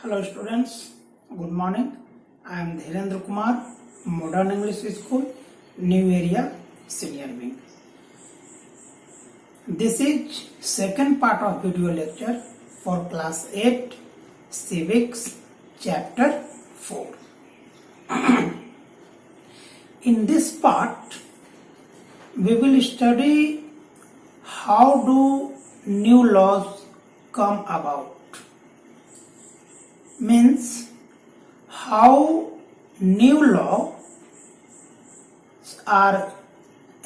Hello students, good morning. I am Dhirendra Kumar, Modern English School, New Area, Senior Wing. This is second part of video lecture for class 8, civics, chapter 4. In this part, we will study how do new laws come about. Means how new laws are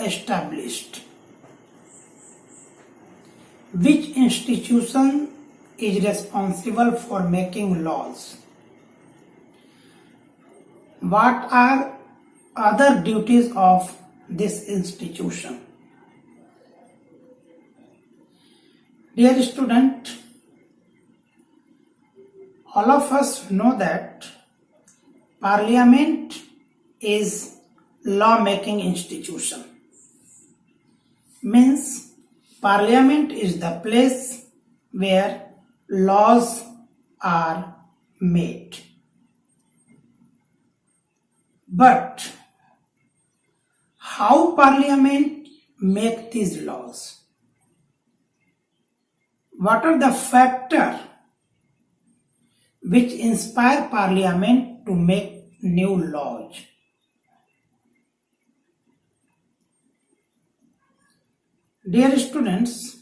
established, which institution is responsible for making laws, what are other duties of this institution. Dear student, all of us know that Parliament is law-making institution. Means Parliament is the place where laws are made. But how Parliament make these laws? What are the factors which inspire Parliament to make new laws? Dear students,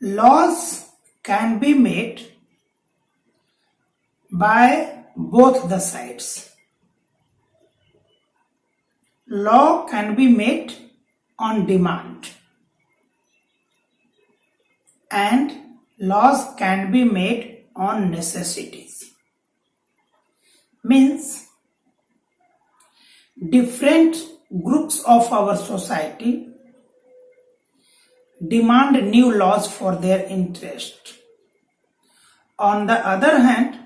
laws can be made by both the sides. Law can be made on demand, and laws can be made on necessities. Means different groups of our society demand new laws for their interest. On the other hand,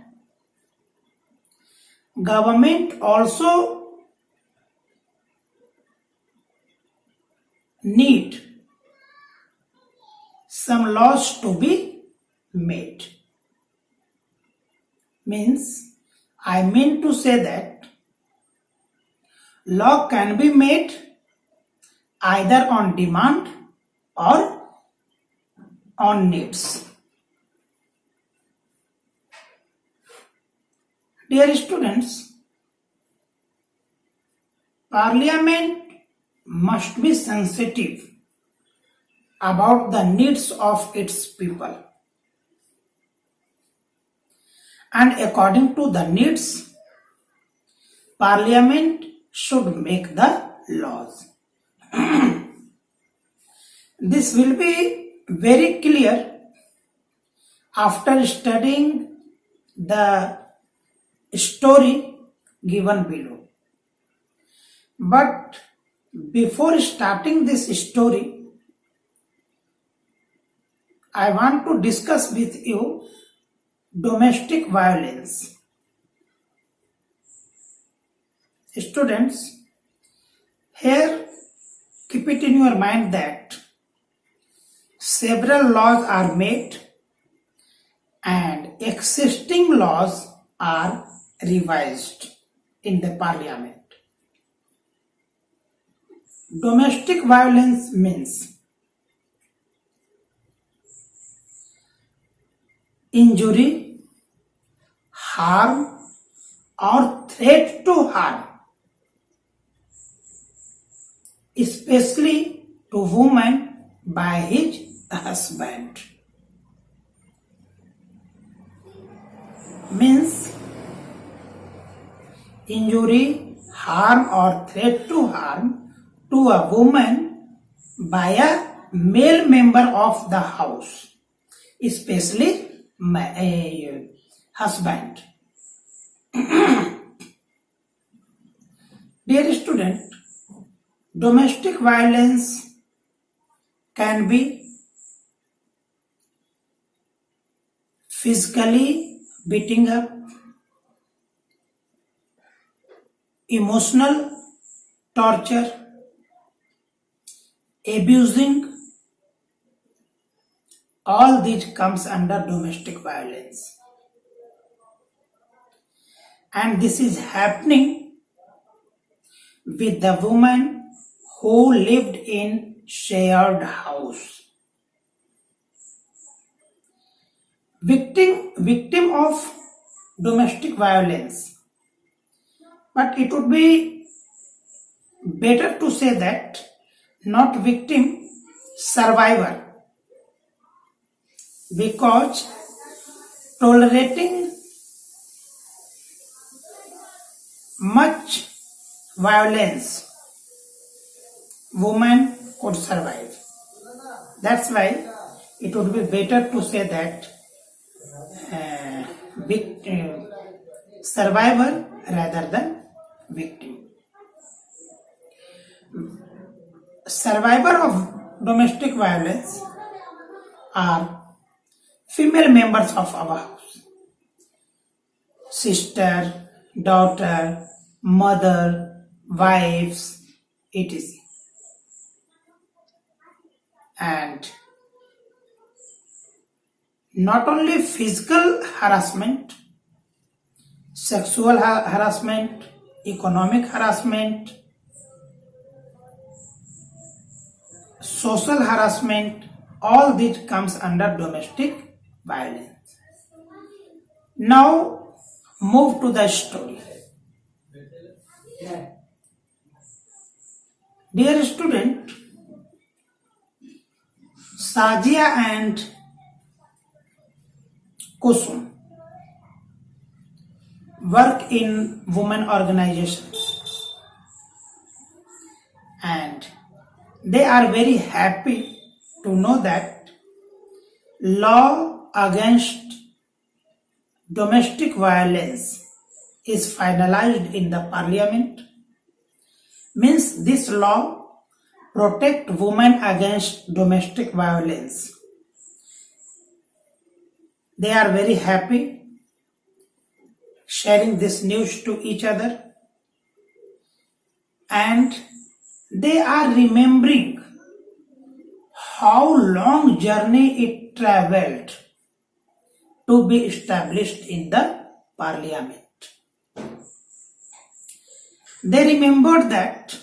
government also need some laws to be made. Means I mean to say that law can be made either on demand or on needs. Dear students, Parliament must be sensitive about the needs of its people, and according to the needs, Parliament should make the laws. This will be very clear after studying the story given below. But before starting this story, I want to discuss with you domestic violence. Students, here keep it in your mind that several laws are made and existing laws are revised in the Parliament. Domestic violence means injury, harm, or threat to harm, especially to woman by his husband. Means injury, harm, or threat to harm to a woman by a male member of the house, especially husband. Dear student, domestic violence can be physically beating up, emotional torture, abusing, All these comes under domestic violence. And this is happening with the woman who lived in shared house. Victim of domestic violence. But it would be better to say that not victim, survivor. Because tolerating much violence, woman could survive. That's why it would be better to say that survivor rather than victim. Survivor of domestic violence are female members of our house. Sister, daughter, mother, wives, etc. And not only physical harassment, sexual harassment, economic harassment, social harassment, all this comes under domestic violence. Now move to the story. Dear student, Sajia and Kusum work in women organizations and they are very happy to know that law against domestic violence is finalized in the parliament. Means this law protect women against domestic violence. They are very happy sharing this news to each other and they are remembering how long journey it traveled to be established in the parliament. They remembered that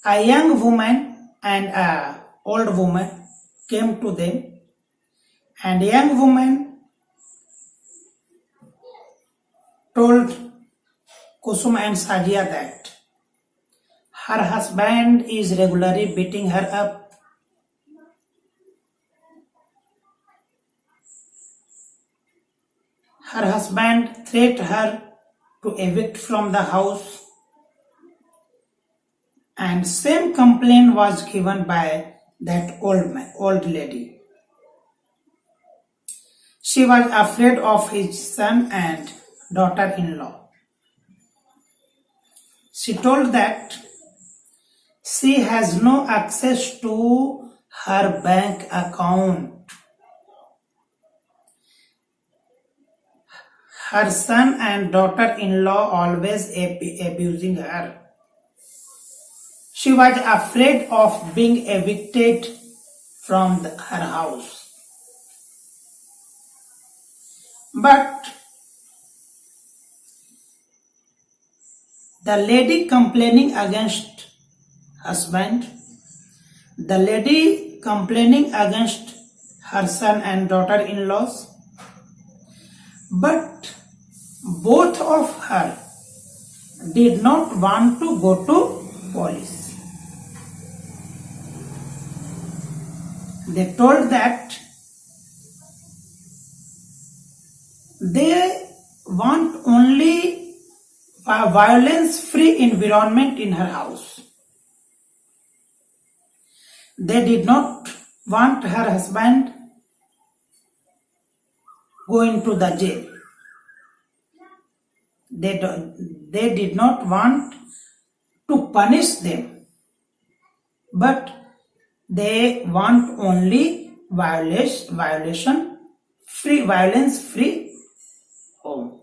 a young woman and a old woman came to them, and young woman told Kusum and Sajia that her husband is regularly beating her up. Her husband threatened her to evict from the house, and same complaint was given by that old lady. She was afraid of his son and daughter-in-law. She told that she has no access to her bank account. Her son and daughter-in-law always abusing her. She was afraid of being evicted from her house. But the lady complaining against husband, the lady complaining against her son and daughter-in-laws, but both of her did not want to go to police. They told that they want only a violence-free environment in her house. They did not want her husband going to the jail. They did not want to punish them, but they want only violence-free home.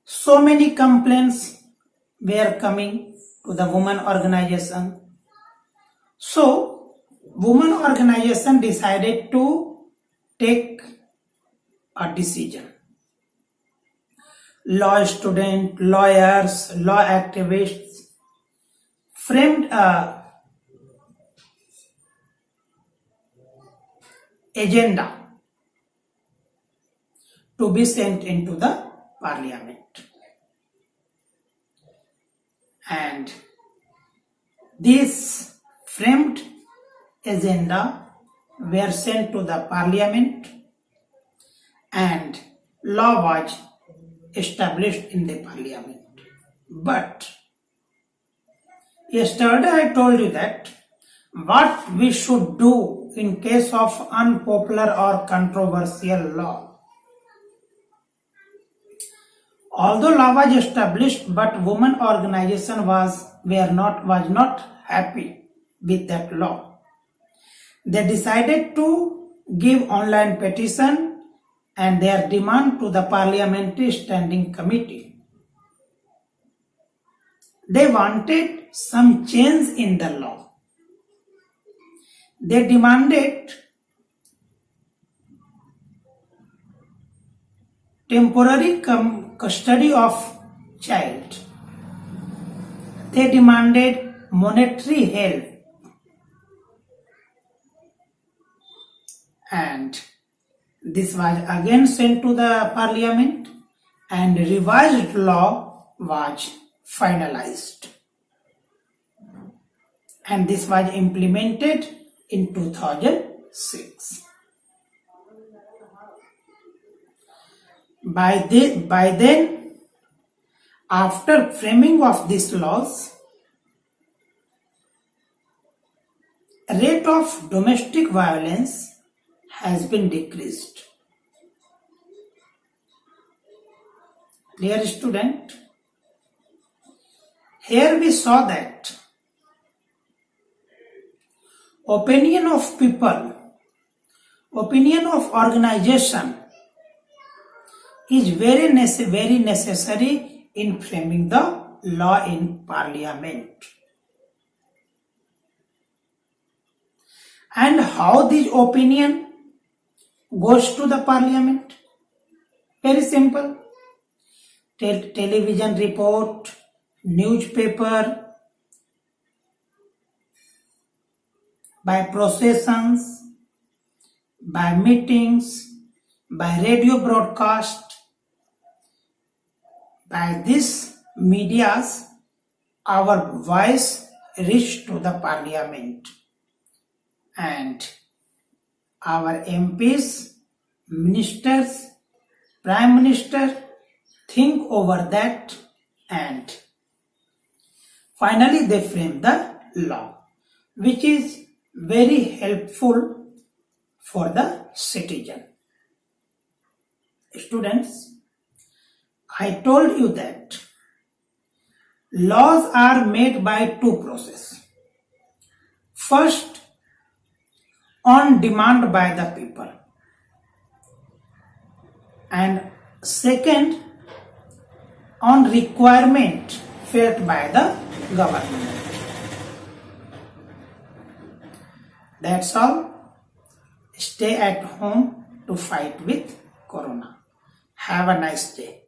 So many complaints were coming to the women organization. So, women organization decided to take a decision. Law students, lawyers, law activists framed a agenda to be sent into the parliament. And this framed agenda were sent to the parliament and law was established in the parliament. But yesterday I told you that what we should do in case of unpopular or controversial law. Although law was established, but women organization was not happy with that law. They decided to give online petition and their demand to the parliamentary standing committee. They wanted some change in the law. They demanded temporary custody of child. They demanded monetary help. And this was again sent to the parliament and revised law was finalized. And this was implemented in 2006. By then, after framing of these laws, rate of domestic violence has been decreased. Dear student, here we saw that opinion of people, opinion of organization is very necessary in framing the law in parliament. And how this opinion goes to the parliament? Very simple. Television report, newspaper, by processions, by meetings, by radio broadcast. By this medias, our voice reached to the parliament and our MPs, ministers, prime minister think over that and finally they frame the law, which is very helpful for the citizen. Students, I told you that laws are made by two processes. First, on demand by the people, and second, on requirement felt by the government. That's all. Stay at home to fight with Corona. Have a nice day.